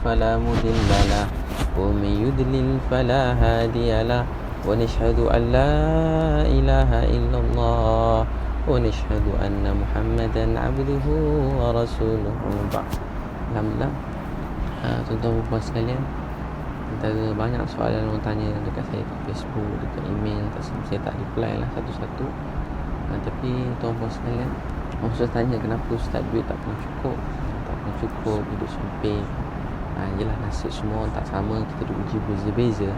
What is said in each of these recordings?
فلا مضل له ومن يضلل فلا هادي له ونشهد أن لا إله إلا الله ونشهد أن محمدا عبده ورسوله بعد. Alhamdulillah, tuan-tuan dan puan sekalian, antara banyak soalan orang tanya dekat saya kat Facebook, dekat email, saya tak reply lah satu-satu. Tapi tuan-tuan sekalian, orang Ustaz tanya kenapa Ustaz duit tak pernah cukup, hidup sempit. Yelah, nasib semua orang tak sama, kita duk uji berbeza-beza.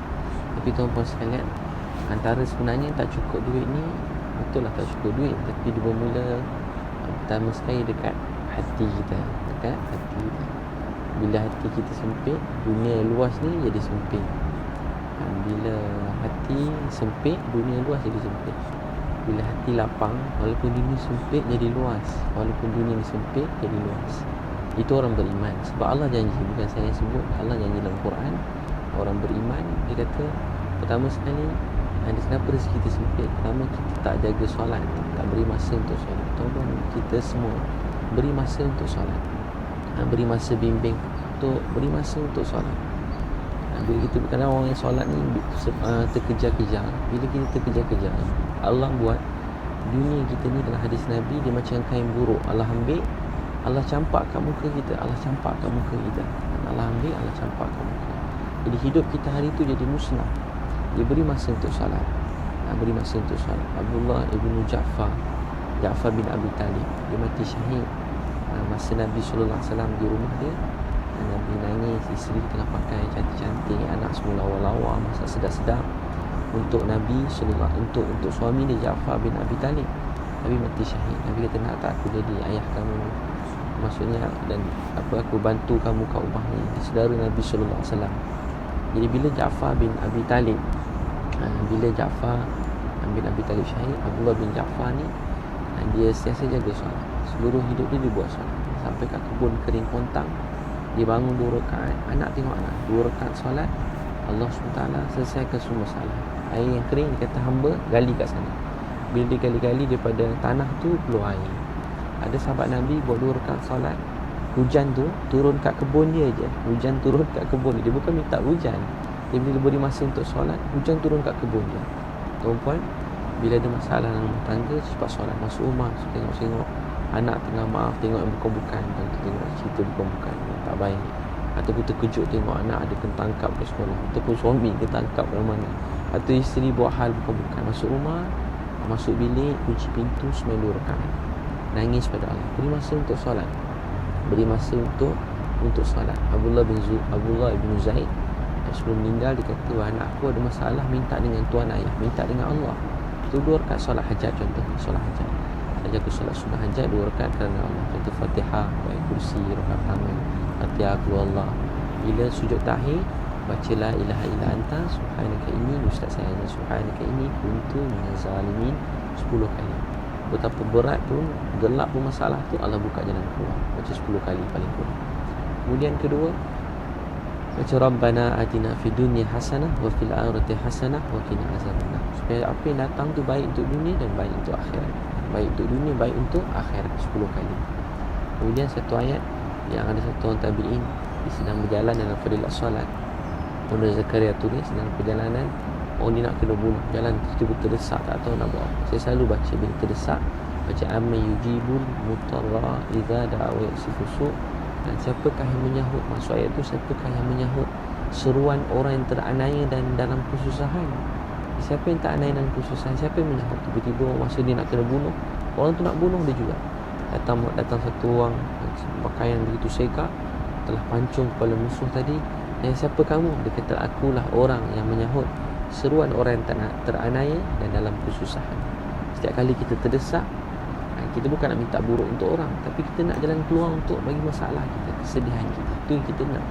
Tapi tuan-tuan sekalian, antara sebenarnya tak cukup duit ni, betul lah tak cukup duit, tapi dia bermula pertama sekali dekat hati kita. Bila hati kita sempit, dunia luas ni jadi sempit. Bila hati sempit, dunia luas jadi sempit. Bila hati lapang, walaupun dunia sempit jadi luas, walaupun dunia ni sempit jadi luas. Itu orang beriman. Sebab Allah janji, bukan saya yang sebut, Allah janji dalam Quran, orang beriman, dia kata pertama sekali, kenapa rezeki kita sempit? Pertama, kita tak jaga solat, tak beri masa untuk solat. Tolong kita semua beri masa untuk solat, beri masa bimbing untuk beri masa untuk solat. Bila kita, kadang orang yang solat ni terkejar-kejar. Bila kita terkejar-kejar, Allah buat dunia kita ni dalam hadis Nabi, dia macam kain buruk. Allah ambil, Allah campak kat muka kita, Allah campak kat muka kita. Allah ambil, Allah campak kat muka. Jadi hidup kita hari tu jadi musnah. Dia beri masa untuk solat, beri masa untuk solat. Abdullah ibn Ja'far bin Abi Talib, dia mati syahid masa Nabi SAW di rumah dia. Nabi nangis, isteri tengah pakai cantik-cantik, anak semua lawa-lawa, masak sedap-sedap untuk Nabi SAW, untuk suami dia Ja'far bin Abi Talib. Nabi mati syahid. Nabi kata, nak tak aku jadi ayah kamu, maksudnya, dan aku bantu kamu kat rumah ni, saudara Nabi SAW. Jadi bila Ja'far bin Abi Talib syahid, Abdullah bin Ja'far ni, dia sentiasa jaga solat. Seluruh hidup dia buat solat. Sampai kat kebun kering kontang, dia bangun 2 rakaat, anak tengok anak 2 rakaat solat, Allah SWT selesaikan semua masalah. Air yang kering, dia kata hamba gali kat sana. Bila dia gali-gali daripada tanah tu keluar air. Ada sahabat Nabi buat 2 rakaat solat, hujan tu turun kat kebun dia je. Hujan turun kat kebun dia bukan minta hujan. Dia bila beri masa untuk solat, hujan turun kat kebun dia. Tuan-puan, bila ada masalah dalam rumah tangga, cepat solat. Masuk rumah, tengok-tengok anak tengah maaf, tengok yang bukan-bukan, tengok cerita bukan-bukan tak baik, ataupun terkejut tengok anak ada kena tangkap ke sekolah, ataupun suami kena tangkap dari mana, atau isteri buat hal bukan-bukan. Masuk rumah, masuk bilik, kunci pintu, semai 2 rakaat, nangis pada Allah, beri masa untuk solat, beri masa untuk solat. Abdullah bin Zaid sebelum meninggal, dia kata, anak aku ada masalah, minta dengan tuan ayah, minta dengan Allah. Itu 2 rakaat solat hajat contohnya, solat hajat. Saja aku solat sunnah hajat 2 rakaat kerana Allah. Contoh Fatihah, ayat kursi, rakaat pertama, Fatihah Allah. Bila sujud tahiyat, baca la ilaha illa anta subhanaka inni, ustaz saya hanya subhanaka inni kuntu minaz zalimin 10 kali. Betapa berat pun, gelap pun masalah tu, Allah buka jalan keluar. Baca 10 kali paling kurang. Kemudian kedua, baca Rabbana atina fid dunya hasanah wa fil akhirati hasanah wa qina azabannar. Supaya apa yang datang tu baik untuk dunia dan baik untuk akhirat. Baik untuk dunia, baik untuk akhirat 10 kali. Kemudian satu ayat yang ada satu orang tabi'in, dia sedang berjalan dalam fadilat solat. Ibnu Zakaria tulis dalam perjalanan, orang dia nak kena bunuh, jalan tiba-tiba terdesak, tak tahu nak buat apa. Saya selalu baca bila terdesak, baca amma yujibul mutarra idza da'a wa yasifu su'. Dan siapakah yang menyahut, maksud ayat tu, siapakah yang menyahut seruan orang yang teraniaya dan dalam kesusahan. Siapa yang tak aniaya dalam kesusahan, siapa yang menyahut. Tiba-tiba masa dia nak kena bunuh, orang tu nak bunuh dia juga. Datang satu orang pakaian begitu segak, telah pancung kepala musuh tadi. Siapa kamu? Dia kata, akulah orang yang menyahut seruan orang yang teraniaya dan dalam kesusahan. Setiap kali kita terdesak, kita bukan nak minta buruk untuk orang, tapi kita nak jalan keluar untuk bagi masalah kita, kesedihan kita. Itu yang kita nak.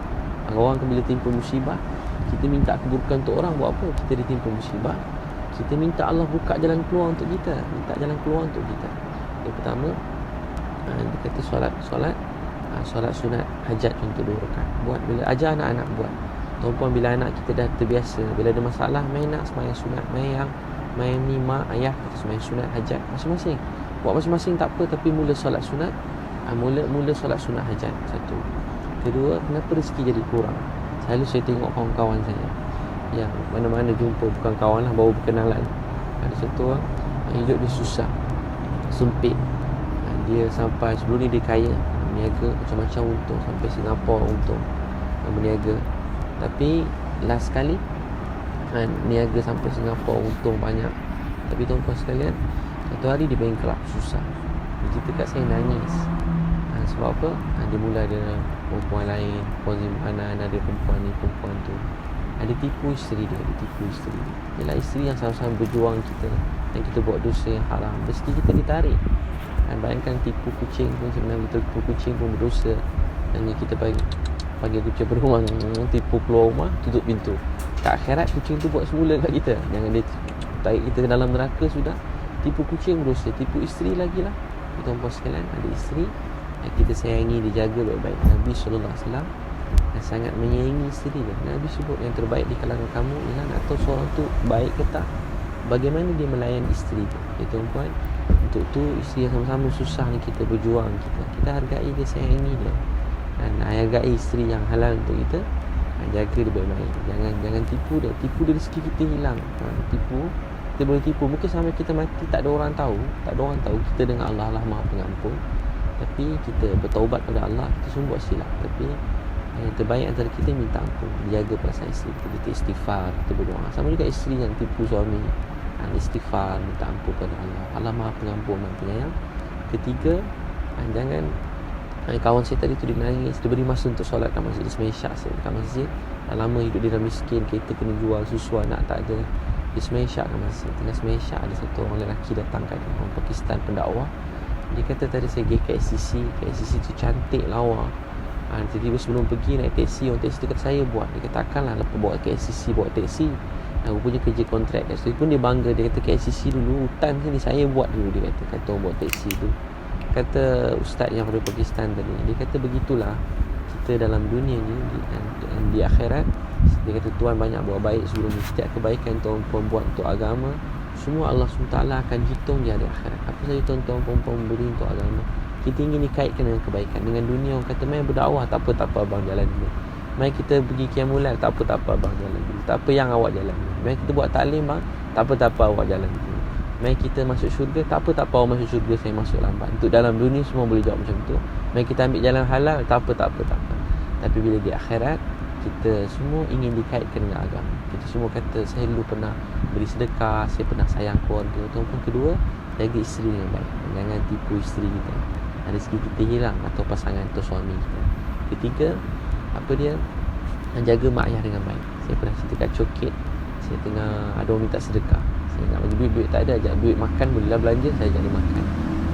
Orang bila timpa musibah, kita minta keburukan untuk orang, buat apa? Kita ditimpa musibah, kita minta Allah buka jalan keluar untuk kita, minta jalan keluar untuk kita. Yang pertama, dia kata solat sunat hajat contoh 2 rakaat. Buat bila ajar anak-anak buat. Tuan-puan, bila anak kita dah terbiasa, bila ada masalah, main nak sembahyang sunat, main ni mak ayah kata sembahyang sunat hajat masing-masing. Buat masing-masing tak apa, tapi mula solat sunat, mula solat sunat hajat satu. Kedua, kenapa rezeki jadi kurang? Selalu saya tengok kawan-kawan saya yang mana-mana jumpa, bukan kawan lah, baru berkenalan, ada satu orang hidup dia susah, sempit. Dia sampai sebelum ni dia kaya, berniaga macam-macam untung, sampai Singapura untung berniaga. Tapi last kali niaga sampai Singapura untung banyak, tapi tuan-tuan sekalian, satu hari dia bankrupt, susah. Dia cerita kat saya, nangis. Sebab apa? Dia mula ada perempuan lain, perempuan simpanan, ada perempuan ni, perempuan tu. Ada tipu isteri dia, Ialah isteri yang sama-sama berjuang kita, dan kita buat dosa yang haram, rezeki kita ditarik. Bayangkan tipu kucing pun sebenarnya, tipu kucing pun berdosa. Dan kita panggil kucing beruang, tipu keluar rumah, tutup pintu. Kat akhirat kucing tu buat semula kat kita. Jangan dia tarik kita ke dalam neraka sudah. Tipu kucing berdosa, tipu isteri lagi lah. Tuan-tuan sekalian, ada isteri yang kita sayangi, dijaga baik-baik. Nabi SAW sangat menyayangi isteri dia. Nabi sebut yang terbaik di kalangan kamu ialah nak tahu seorang tu baik ke tak, bagaimana dia melayan isteri dia. Tuan-tuan, untuk tu isteri yang sama-sama susah ni, kita berjuang, kita hargai dia, sayangi dia, dan hargai isteri yang halal untuk kita. Jaga dia baik-baik. Jangan tipu dia rezeki kita hilang. Kita boleh tipu, mungkin sampai kita mati tak ada orang tahu, kita dengan Allah lah Maha Pengampun. Tapi kita bertaubat pada Allah, kita semua buat silap. Tapi yang terbaik antara kita minta ampun, jaga perasaan isteri kita istighfar, kita berdoa. Sama juga isteri yang tipu suami, istighfar, minta ampun pada Allah. Allah Maha Pengampun, Maha Penyayang. Ketiga, jangan, kawan saya tadi tu dia nangis, dia beri masa untuk solat kat masjid. Dia semayang syak kat masjid. Dah lama hidup dia dah miskin, kereta kena jual, susu anak tak ada. Dia semayang syak kat masjid. Tengah semayang syak, ada satu orang lelaki datang kat dia, orang Pakistan, pendakwah. Dia kata, tadi saya pergi KLCC tu cantik lawa. Tiba-tiba sebelum pergi naik teksi, orang teksi tu kata, saya buat. Dia kata, takkanlah lepas bawa KLCC, bawa teksi. Rupanya kerja kontrak kat situ pun dia bangga. Dia kata, KLCC dulu, hutan sini saya buat dulu. Dia kata orang bawa teksi tu. Kata ustaz yang dari Pakistan tadi, dia kata begitulah kita dalam dunia ni, di akhirat. Dia kata Tuhan banyak buat baik sebelum ni. Setiap kebaikan tuan-tuan buat untuk agama, semua Allah SWT akan hitung di hari akhirat. Apa saja tuan-tuan perempuan beri untuk agama, kita ingin dikaitkan dengan kebaikan. Dengan dunia orang kata, main berdakwah, tak apa abang jalan dulu. Main kita pergi qiyamul lail, tak apa abang jalan dulu. Tak apa yang awak jalan dulu. Main kita buat taklim bang, tak apa awak jalan dulu. Mari kita masuk syurga, tak apa awak masuk syurga, saya masuk lambat. Untuk dalam dunia semua boleh jawab macam tu. Mari kita ambil jalan halal, tak apa. Tapi bila di akhirat, kita semua ingin dikaitkan dengan agama. Kita semua kata, saya dulu pernah beri sedekah, saya pernah sayang keluarga. Ataupun kedua, jaga isteri dengan baik. Jangan tipu isteri kita, rezeki kita hilang, atau pasangan atau suami kita. Ketiga, jaga mak ayah dengan baik. Saya pernah cerita kat Coket, saya tengah ada orang minta sedekah. Saya nak bagi duit tak ada, ajak duit makan, bolehlah belanja, saya ajak dia makan.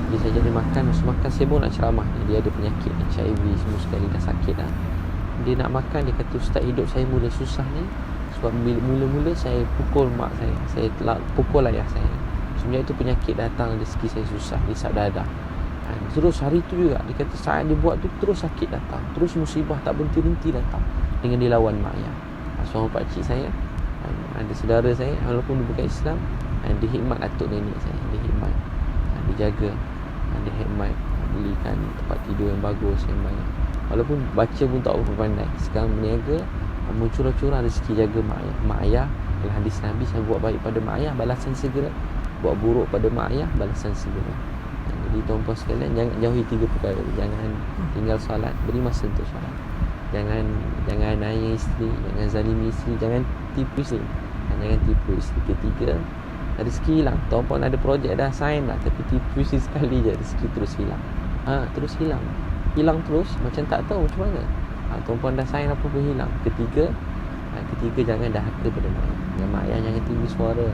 Dia saya ajak dia makan, masa makan saya pun nak ceramah. Dia ada penyakit HIV semua sekali, dah sakit dah. Dia nak makan, dia kata, ustaz, hidup saya mula susah ni sebab mula-mula saya pukul mak saya pukul ayah saya. Sebenarnya itu penyakit datang, rezeki saya susah, hisap dadah. Terus hari tu juga, dia kata saat dia buat tu, terus sakit datang, terus musibah tak berhenti-henti datang, dengan dia lawan mak ayah. Seorang pakcik saya, ada saudara saya, walaupun dia bukan Islam, dia khidmat atuk nenek saya. Dia khidmat, dia jaga, dia khidmat, belikan tempat tidur yang bagus, yang banyak. Walaupun baca pun tak berapa pandai, sekarang berniaga, mencurah-curah rezeki, jaga mak ayah. Dalam hadis Nabi, saya buat baik pada mak ayah, balasan segera. Buat buruk pada mak ayah, balasan segera. Jadi tuan-tuan sekalian, jangan jauhi 3 perkara. Jangan tinggal solat, beri masa untuk solat. Jangan aniaya isteri, jangan zalimi isteri, jangan tipu isteri. Jangan tipu isteri. Ketiga, rezeki hilang. Tuan-tuan ada projek dah sign lah, tapi tipu isteri sekali je, rezeki terus hilang. Terus hilang terus, macam tak tahu macam mana. Tuan-tuan dah sign apa pun hilang. Ketiga, jangan dahaka pada mak ayah. Dengan mak ayah jangan tinggi suara.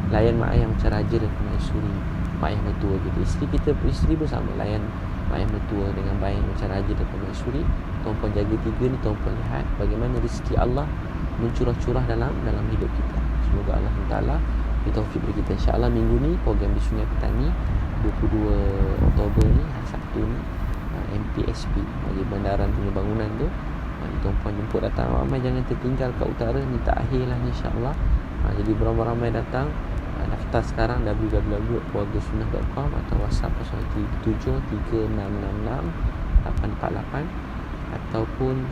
Layan mak ayah macam raja dan permaisuri. Mak ayah mertua kita. Isteri pun sama, layan mak ayah mertua dengan baik macam raja dan permaisuri. Tuan-tuan jaga 3 ni, tuan-tuan lihat bagaimana rezeki Allah mencurah-curah dalam hidup kita. Semoga Allah Taala beri taufik bagi kita. InsyaAllah minggu ni program di Sungai Petani 22 Oktober ni, hari Sabtu ni, MPSP, bagi Bandaran punya bangunan tu. Tuan-puan jemput datang ramai, jangan tertinggal kat utara ni, tak akhir lah insya-Allah. Jadi beramai-ramai datang. Daftar sekarang www.keluargasunnah.com atau WhatsApp 037 3666 848. ataupun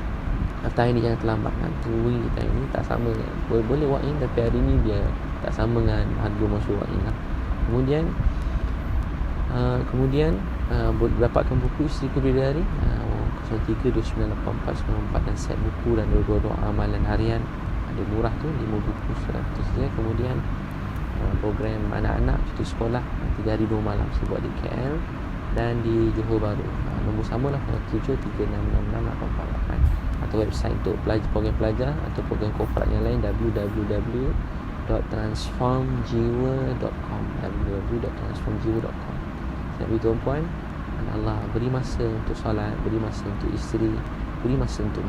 time ni jangan terlambat hantui time ni tak sama kan. Boleh walk in tapi hari ni dia tak sama dengan harga masuk walk in lah. Kemudian dapatkan buku Isteriku Bidadari 03298494 dan set buku dan doa amalan harian. Ada murah tu 5 buku 100 je. Kemudian program anak-anak cuti sekolah 3 hari 2 malam saya buat di KL dan di Johor Bahru. Nombor sama lah 0736666848 atau website untuk program pelajar atau program korporat yang lain www.transformjiwa.com. Saya tuan-puan, Allah beri masa untuk solat, beri masa untuk isteri, beri masa untuk